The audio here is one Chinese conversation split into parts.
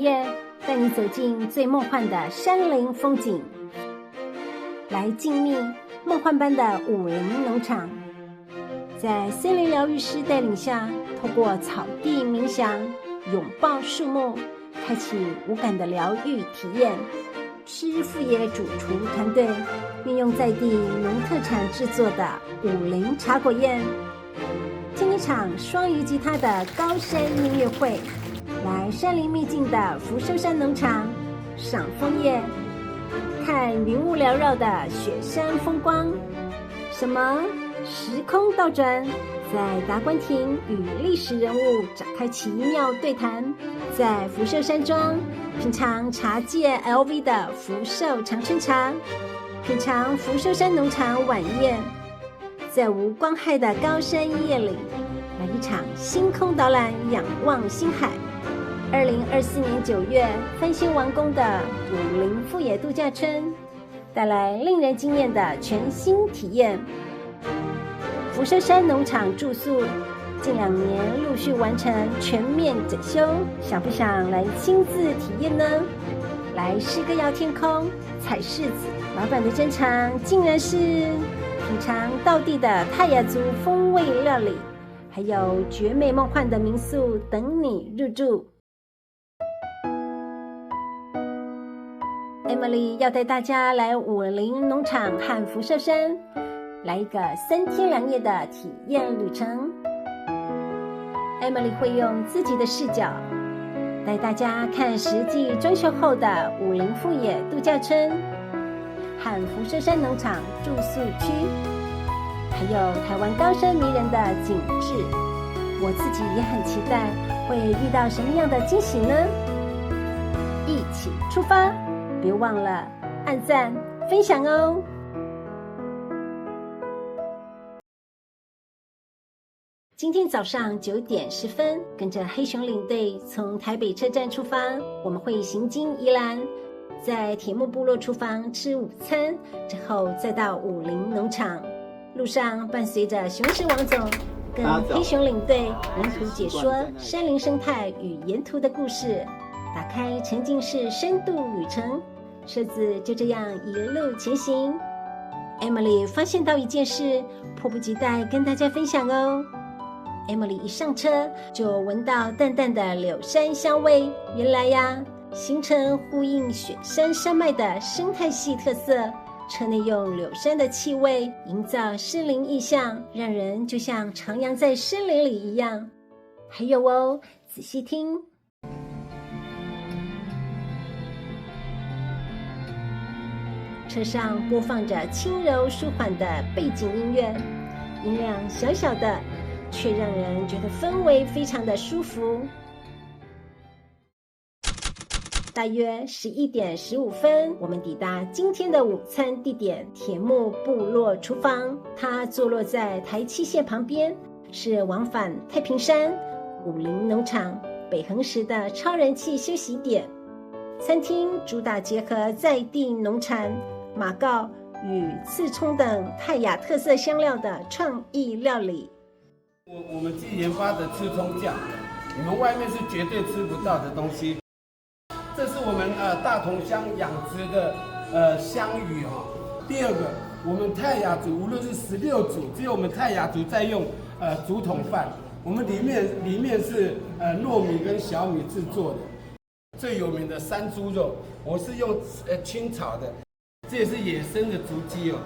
業帶你走進最夢幻的山林風景，來靜謐夢幻般的武陵農場。在森林療癒師帶領下，透過草地冥想，擁抱樹木，開啟無感的療癒體驗。師傅野主廚團隊運用在地農特產制作的武陵茶果宴，聽一場雙語吉他的高山音樂會，來山林秘境的福壽山農場賞楓葉，看雲霧繚繞的雪山風光。什麼？時空倒轉，在達官亭與歷史人物展開奇妙對談，在福壽山莊品嘗茶界 LV 的福壽長春茶，品嘗福壽山農場晚宴，在無光害的高山夜裡，來一場星空導覽，仰望星海。2024年9月翻新完工的武陵富野度假村，帶來令人驚豔的全新體驗。福壽山農場住宿近2年陸續完成全面整修，想不想來親自體驗呢？來詩歌邀天空，採柿子，老闆的珍藏竟然是品嘗道地的泰雅族風味料理，還有絕美夢幻的民宿等你入住。Emily 要帶大家來武陵農場和福壽山，來一個3天2夜的體驗旅程。Emily 會用自己的視角帶大家看實際裝修後的武陵富野度假村和福壽山農場住宿區，還有台灣高山迷人的景致。我自己也很期待會遇到什麼樣的驚喜呢？一起出發，別忘了按讚分享哦。今天早上9點10分，跟着黑熊領隊從台北車站出發，我們會行經宜蘭，在鐵木部落廚房吃午餐，之後再到武陵農場。路上伴隨着熊市王總跟黑熊領隊沿途解說山林生態與沿途的故事，打開沉浸式深度旅程，車子就這樣一路前行。Emily 發現到一件事，迫不及待跟大家分享哦。Emily 一上車就聞到淡淡的柳杉香味，原來呀，行程呼應雪山山脈的生態系特色，車內用柳杉的氣味營造森林意象，讓人就像徜徉在森林裡一樣。還有哦，仔細聽，車上播放着輕柔舒緩的背景音樂，音量小小的，卻讓人覺得氛圍非常的舒服。大約11點15分，我們抵達今天的午餐地點鐵木部落廚房。它坐落在台七線旁邊，是往返太平山、武陵農場、北橫石的超人氣休息點。餐廳主打結合在地農產、馬告與刺蔥等泰雅特色香料的創意料理。我們自己研發的刺蔥醬，你們外面是絕對吃不到的東西。這是我們大同鄉養殖的香魚哈。第二個，我們泰雅族無論是16族，只有我們泰雅族在用竹筒飯，我們裡面是糯米跟小米制作的。最有名的山豬肉，我是用清炒的，這也是野生的竹雞哦。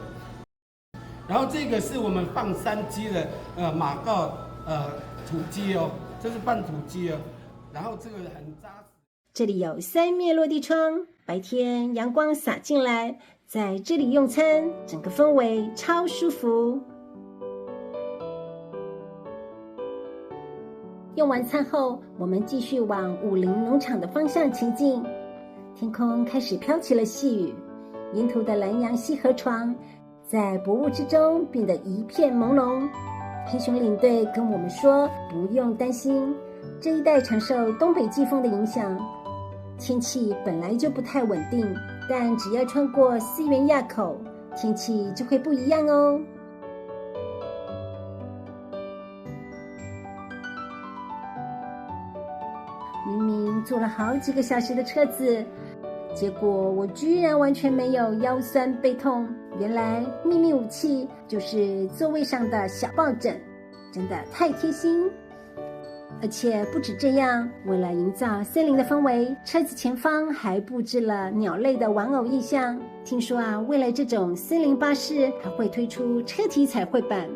然後這個是我們放山雞的馬告土雞哦，這是半土雞哦。然後這個很扎實。這裡有3面落地窗，白天陽光灑進來，在這裡用餐，整個氛圍超舒服。用完餐後，我們繼續往武陵農場的方向前進。天空開始飄起了細雨，沿途的蘭陽溪河床在薄霧之中變得一片朦朧。黑熊領隊跟我們說，不用擔心，這一帶常受東北季風的影響，天氣本來就不太穩定，但只要穿過思源埡口，天氣就會不一樣哦。明明坐了好幾個小時的車子，結果我居然完全沒有腰痠背痛。原來秘密武器就是座位上的小抱枕，真的太貼心。而且不止這樣，為了營造森林的氛圍，車子前方還布置了鳥類的玩偶意象。聽說啊，未來這種森林巴士還會推出車體彩繪版，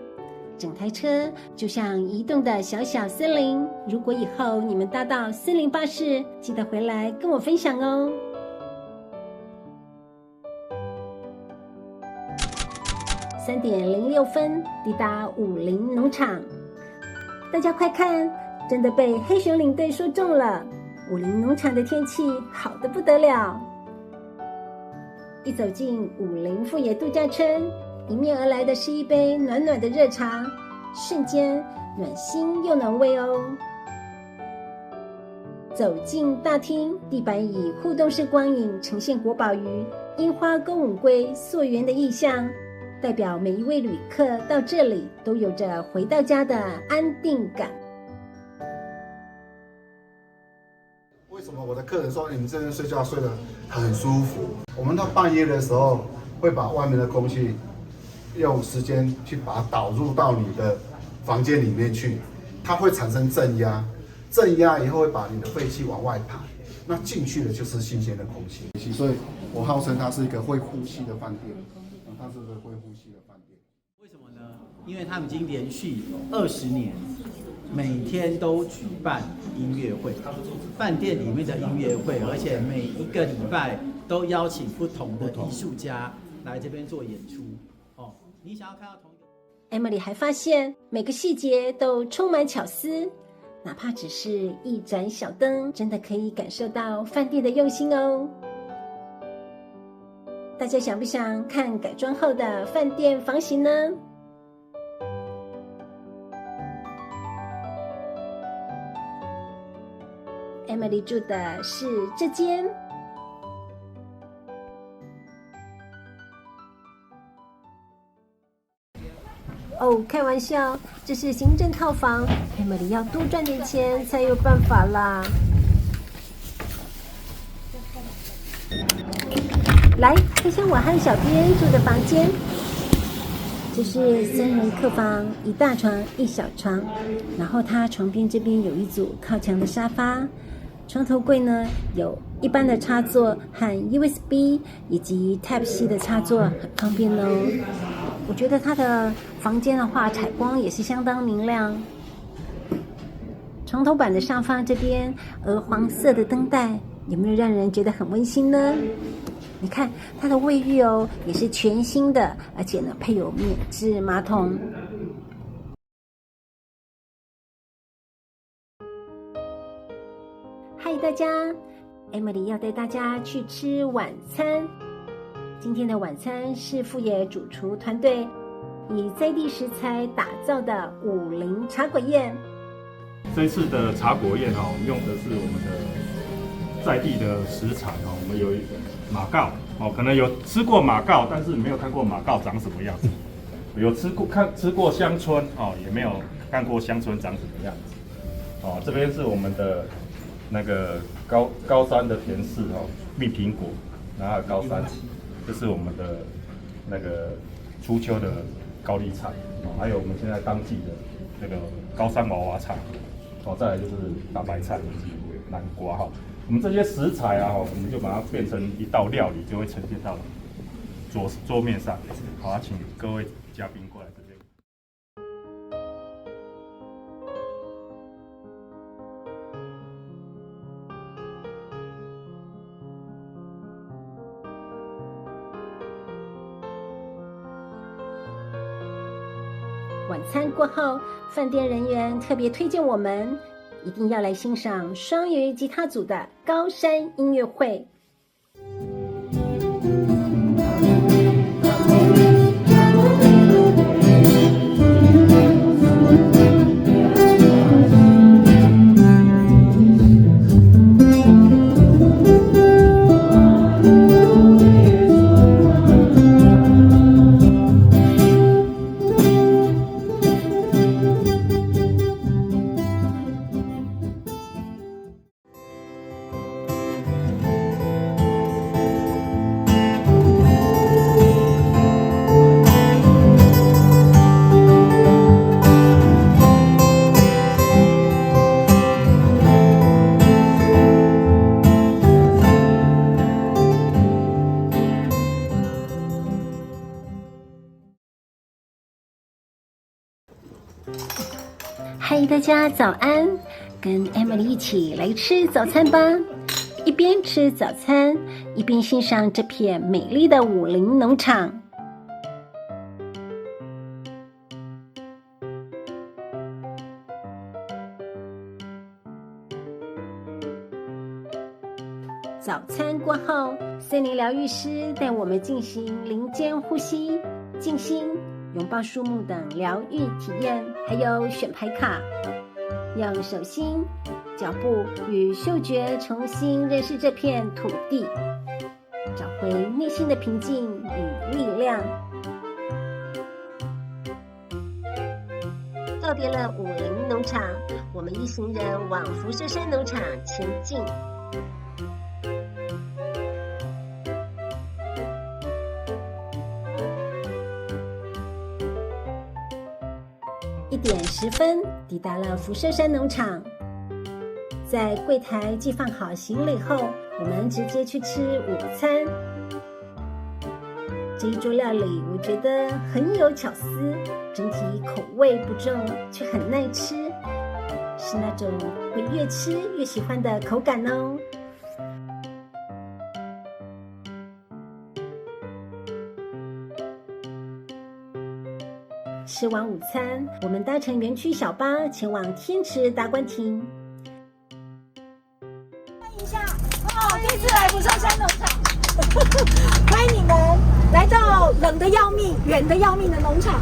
整台車就像移動的小小森林。如果以後你們搭到森林巴士，記得回來跟我分享哦。3:06抵達武陵農場，大家快看！真的被黑熊領隊說中了，武陵農場的天氣好得不得了。一走進武陵富野度假村，迎面而來的是一杯暖暖的熱茶，瞬間暖心又暖胃哦。走進大廳，地板以互動式光影呈現國寶魚、櫻花鉤吻鮭溯源的意象，代表每一位旅客到這裡都有着回到家的安定感。為什麼我的客人說你們這邊睡覺睡得很舒服？我們到半夜的時候會把外面的空氣用時間去把它導入到你的房間裡面去，它會產生正壓，正壓以後會把你的廢氣往外排，那進去的就是新鮮的空氣。所以我號稱它是一個會呼吸的飯店，它是個會呼吸的飯店。為什麼呢？因為他們已經連續20年。每天都舉辦音樂會，飯店裡面的音樂會，而且每一個禮拜都邀請不同的藝術家來這邊做演出。哦，你想要看到同一個 Emily 還發現每個細節都充滿巧思，哪怕只是一盞小燈，真的可以感受到飯店的用心哦。大家想不想看改裝後的飯店房型呢？Emily 住的是這間。哦，開玩笑，這是行政套房。Emily 要多賺點錢才有辦法啦。來，看看我和小編住的房間。這是3人客房，一大床一小床，然後他床邊這邊有一組靠牆的沙發。床頭櫃呢，有一般的插座和 USB 以及 Type-C 的插座，很方便哦。我覺得它的房間的話，採光也是相當明亮。床頭板的上方這邊鵝黃色的燈帶，有沒有讓人覺得很溫馨呢？你看它的衛浴哦，也是全新的，而且呢配有免治馬桶。嗨，大家 ，Emily 要帶大家去吃晚餐。今天的晚餐是富野主廚團隊以在地食材打造的武陵茶果宴。這一次的茶果宴哈，我們用的是我們的在地的食材哈，我們有馬告哦，可能有吃過馬告，但是沒有看過馬告長什麼樣子。有吃過香椿哦，也沒有看過香椿長什麼樣子。哦，這邊是我們的那個高山的甜柿哦，蜜蘋果，然後還有高山，這是我們的那個初秋的高麗菜哦，還有我們現在當季的那個高山娃娃菜哦，再來就是大白菜以及南瓜哈。我們這些食材啊，我們就把它变成一道料理，就会呈现到桌面上。好，請各位嘉賓過來這邊。晚餐過後，飯店人員特別推薦我們一定要來欣賞雙魚吉他組的高山音樂會。嗨，大家早安！跟 Emily 一起來吃早餐吧。一邊吃早餐，一邊欣賞這片美麗的武陵農場。早餐過後，森林療癒師帶我們進行林間呼吸、靜心、擁抱樹木等療癒體驗，還有選牌卡，用手心、腳步與嗅覺重新認識這片土地，找回內心的平靜與力量。告別了武陵農場，我們一行人往福壽山農場前進。1點10分抵達了福壽山農場，在櫃檯寄放好行李後，我們直接去吃午餐。這一桌料理我覺得很有巧思，整體口味不重，卻很耐吃，是那種會越吃越喜歡的口感哦。吃完午餐，我們搭乘園區小巴前往天池達官亭。歡迎一下這次來福壽山農場，歡迎你們來到冷得要命、遠得要命的農場。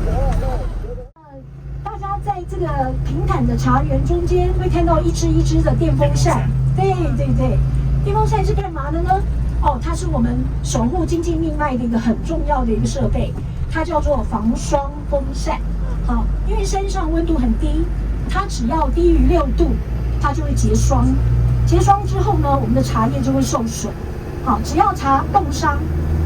大家在這個平坦的茶園中間會看到一隻一隻的電風扇，對，電風扇是幹嘛的呢？它是我們守護經濟命脈的一個很重要的一個設備。它叫做防霜風扇，好，因為山上溫度很低，它只要低於6度，它就會結霜。結霜之後呢，我們的茶葉就會受損。好，只要茶凍傷，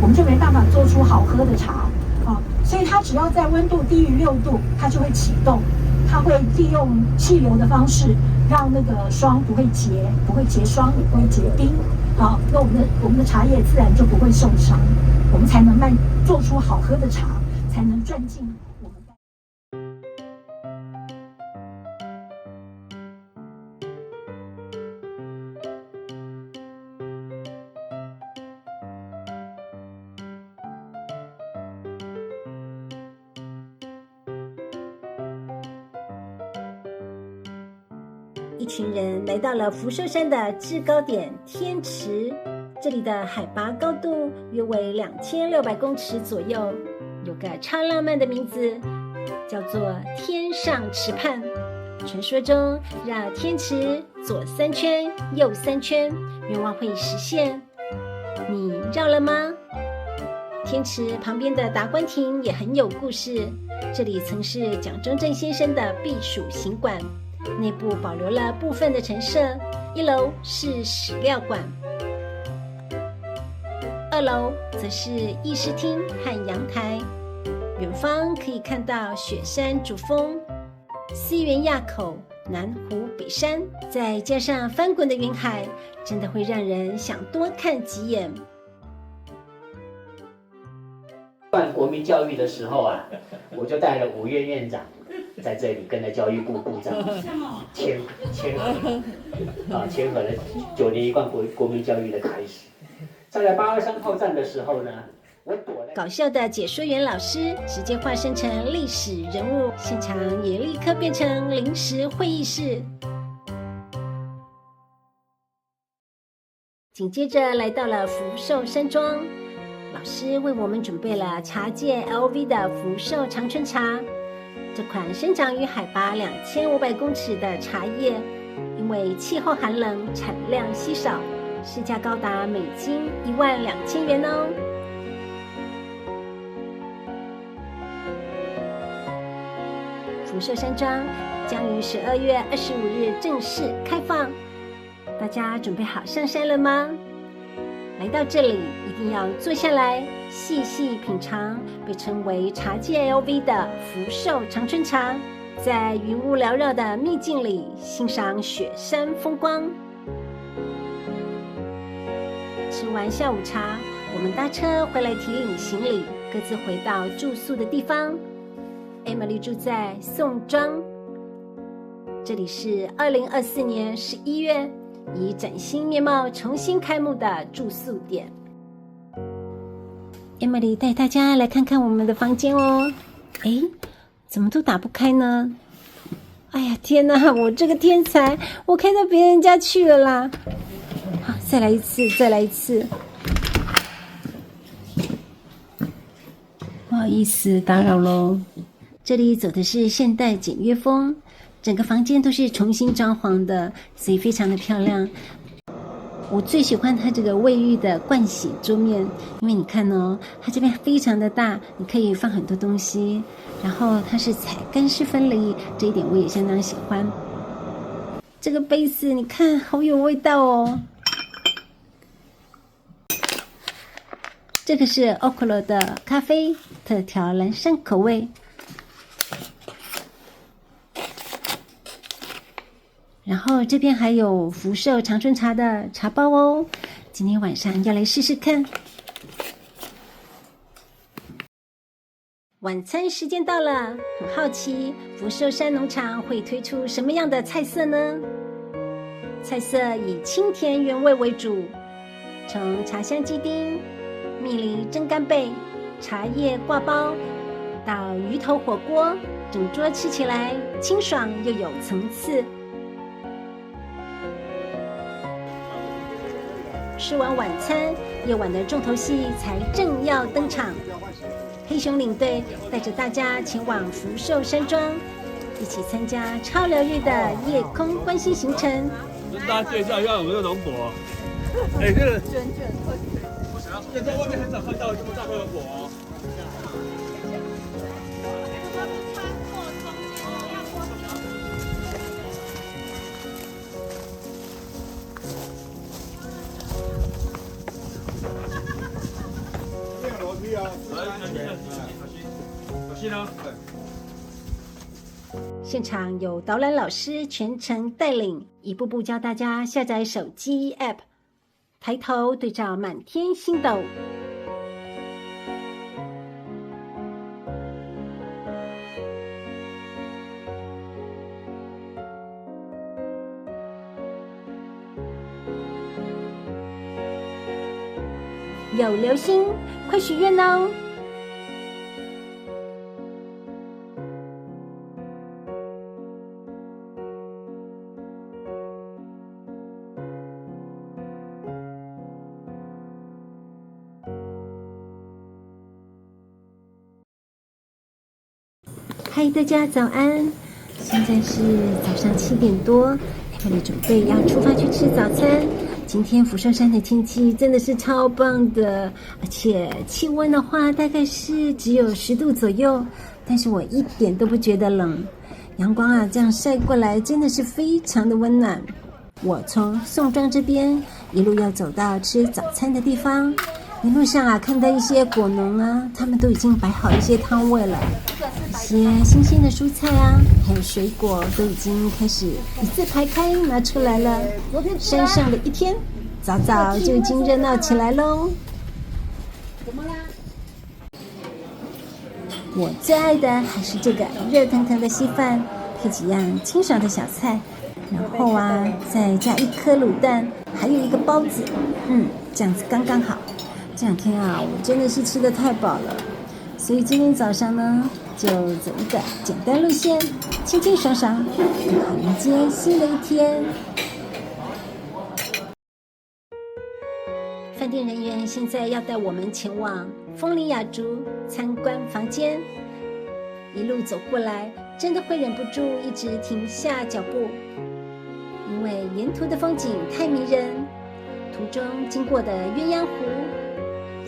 我們就沒辦法做出好喝的茶。好，所以它只要在溫度低於6度，它就會啟動，它會利用氣流的方式，讓那個霜不會結霜，也不會結冰。好，那我們的茶葉自然就不會受傷，我們才能做出好喝的茶，才能賺進我們的。一群人來到了福壽山的制高點天池，這裡的海拔高度約為2600公尺左右，有個超浪漫的名字，叫做天上池畔。傳說中，繞天池左3圈，右3圈，願望會實現。你繞了嗎？天池旁邊的達官亭也很有故事，這裡曾是蔣中正先生的避暑行館。內部保留了部分的陳設，1樓是史料館，2樓則是議事廳和陽台。遠方可以看到雪山主峰、思源埡口、南湖北山，再加上翻滾的雲海，真的會讓人想多看幾眼。辦國民教育的時候啊，我就帶了5院院長在這裡跟着教育部部長簽合了9年一貫國民教育的開始。在823號站的時候呢，我躲了。搞笑的解說員老師直接化身成歷史人物，現場也立刻變成臨時會議室。緊接着來到了福壽山莊，老師為我們準備了茶界 LV 的福壽長春茶。這款生長於海拔2500公尺的茶葉，因為氣候寒冷，產量稀少，市價高達每斤12000元哦。福壽山莊將於12月25日正式開放，大家準備好上山了嗎？來到這裡一定要坐下來細細品嘗被稱為茶界 LV 的福壽長春茶，在雲霧繚繞的秘境裡欣賞雪山風光。吃完下午茶，我們搭車回來提領行李，各自回到住宿的地方。Emily 住在宋莊，這裡是2024年11月以嶄新面貌重新開幕的住宿點。Emily 帶大家來看看我們的房間哦。誒，怎麼都打不開呢？哎呀，天哪！我這個天才，我開到別人家去了啦！好，再來一次，再來一次。不好意思，打擾嘍。這裡走的是現代簡約風，整個房間都是重新裝潢的，所以非常的漂亮。我最喜歡它這個衛浴的盥洗桌面，因為你看哦，它這邊非常的大，你可以放很多東西。然後它是採乾濕分離，這一點我也相當喜歡。這個杯子你看，好有味道哦。這個是 Okolo 的咖啡特調藍山口味。然後這邊還有福壽長春茶的茶包哦，今天晚上要來試試看。晚餐時間到了，很好奇福壽山農場會推出什麼樣的菜色呢？菜色以清甜原味為主，從茶香雞丁、蜜梨蒸干貝、茶葉掛包到魚頭火鍋，整桌吃起來清爽又有層次。吃完晚餐，夜晚的重頭戲才正要登場。黑熊領隊帶着大家前往福壽山莊，一起參加超療癒的夜空觀星行程。跟大家介紹一下我們的龍果。哎，這個在外面很少看到這麼大塊的果哦。現場有導覽老師全程帶領，一步步教大家下載手機 App， 抬頭對照滿天星斗。有流星，快許願哦！嗨，大家早安！現在是早上7點多，Emily準備要出發去吃早餐。今天福壽山的天氣真的是超棒的，而且氣溫的話大概是只有10度左右，但是我一點都不覺得冷。陽光啊，這樣曬過來真的是非常的溫暖。我從宋莊這邊一路要走到吃早餐的地方，一路上啊看到一些果農啊，他們都已經擺好一些攤位了，一些新鮮的蔬菜啊，還有水果都已經開始一字排開拿出來了。山上的一天早早就已經熱鬧起來嘍。怎麼啦？我最愛的還是這個熱騰騰的稀飯，配幾樣清爽的小菜，然後啊再加一顆滷蛋，還有一個包子，這樣子剛剛好。這兩天啊，我真的是吃得太飽了，所以今天早上呢，就走一個簡單路線，清清爽爽，好迎接新的一天。飯店人員現在要帶我們前往楓林雅築參觀房間，一路走過來，真的會忍不住一直停下腳步，因為沿途的風景太迷人，途中經過的鴛鴦湖，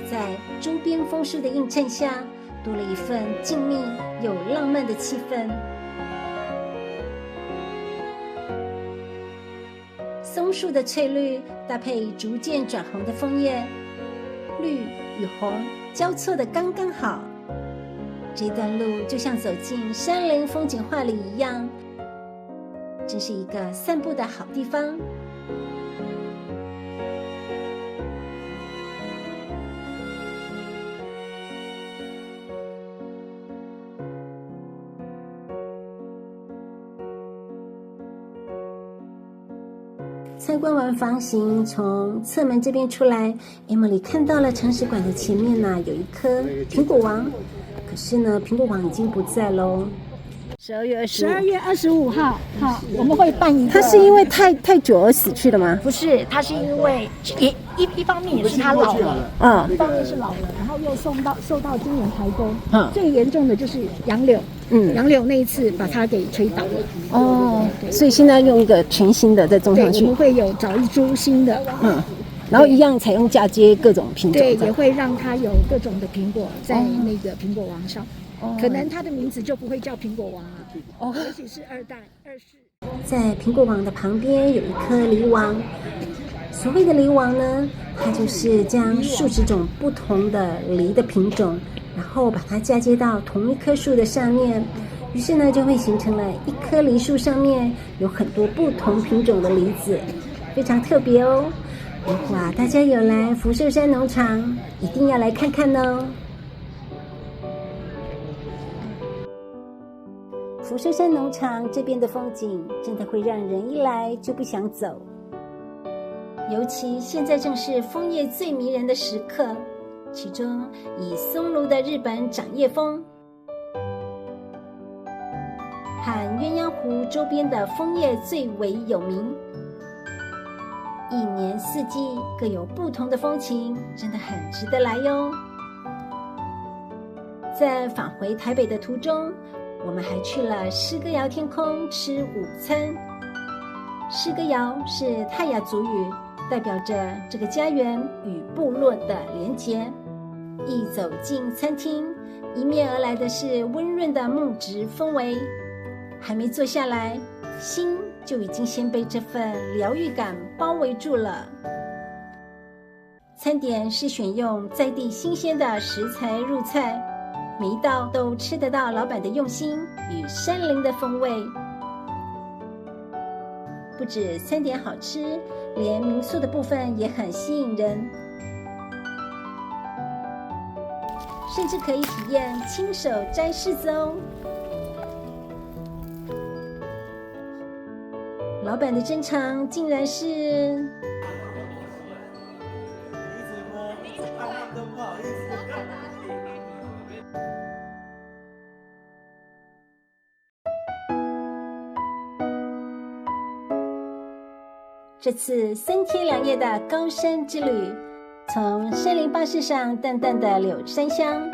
在周邊楓樹的映襯下，多了一份靜謐又浪漫的氣氛。松樹的翠綠搭配逐漸轉紅的楓葉，綠與紅交錯的剛剛好。這段路就像走進山林風景畫裡一樣，真是一個散步的好地方。參觀完房型，從側門這邊出來 ，Emily 看到了常識館的前面呢，有一顆蘋果王，可是呢，蘋果王已經不在嘍。12月25號，好，我們會辦一個。他是因為太久而死去的嗎？不是，他是因為一方面也是他老了，一方面是老了，然後又受到今年台風，最嚴重的就是楊柳，楊柳那一次把它給吹倒了。哦，所以現在用一個全新的再種上去。我們會有找一株新的，然後一樣採用嫁接各種品種。对，也會讓它有各種的蘋果在那個蘋果王上。可能它的名字就不會叫蘋果王了，也許是2代2世。在蘋果王的旁邊有一顆梨王，所謂的梨王呢，它就是將數十種不同的梨的品種，然後把它嫁接到同一棵樹的上面，於是呢就會形成了一棵梨樹上面有很多不同品種的梨子，非常特別哦。如果大家有來福壽山農場，一定要來看看哦。福壽山農場這邊的風景真的會讓人一來就不想走，尤其現在正是楓葉最迷人的時刻，其中以松蘆的日本掌葉楓和鴛鴦湖周邊的楓葉最為有名，一年四季各有不同的風情，真的很值得來喲。在返回台北的途中，我們還去了詩歌窯天空吃午餐。詩歌窯是泰雅族語，代表着這個家園與部落的連結。一走進餐廳，迎面而來的是溫潤的木質氛圍，還沒坐下來，心就已經先被這份療癒感包圍住了。餐點是選用在地新鮮的食材入菜，每一道都吃得到老闆的用心與山林的風味。不止餐點好吃，連民宿的部分也很吸引人，甚至可以體驗親手摘柿子哦。老闆的珍藏竟然是這次3天2夜的高山之旅，從山林巴士上淡淡的柳杉香，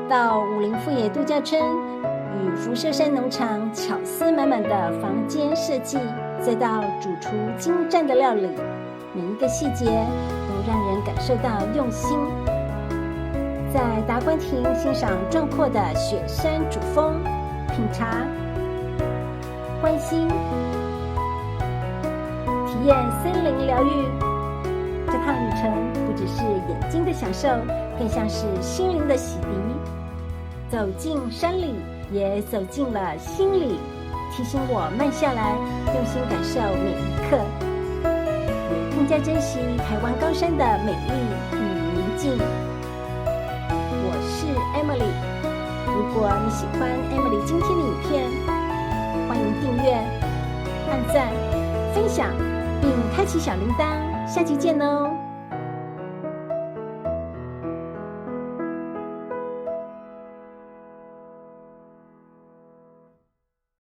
到武陵富野度假村與福壽山農場巧思滿滿的房間設計，再到主廚精湛的料理，每一個細節都讓人感受到用心。在達官亭欣賞壯闊的雪山主峰，品茶、觀星、體驗森林療癒。這趟旅程不只是眼睛的享受，更像是心靈的洗滌。走進山裡，也走進了心裡，提醒我慢下來，用心感受每一刻，也更加珍惜台灣高山的美麗與寧靜。我是 Emily， 如果你喜歡 Emily 今天的影片，歡迎訂閱、按讚、分享，並開啟小鈴鐺。下期見哦！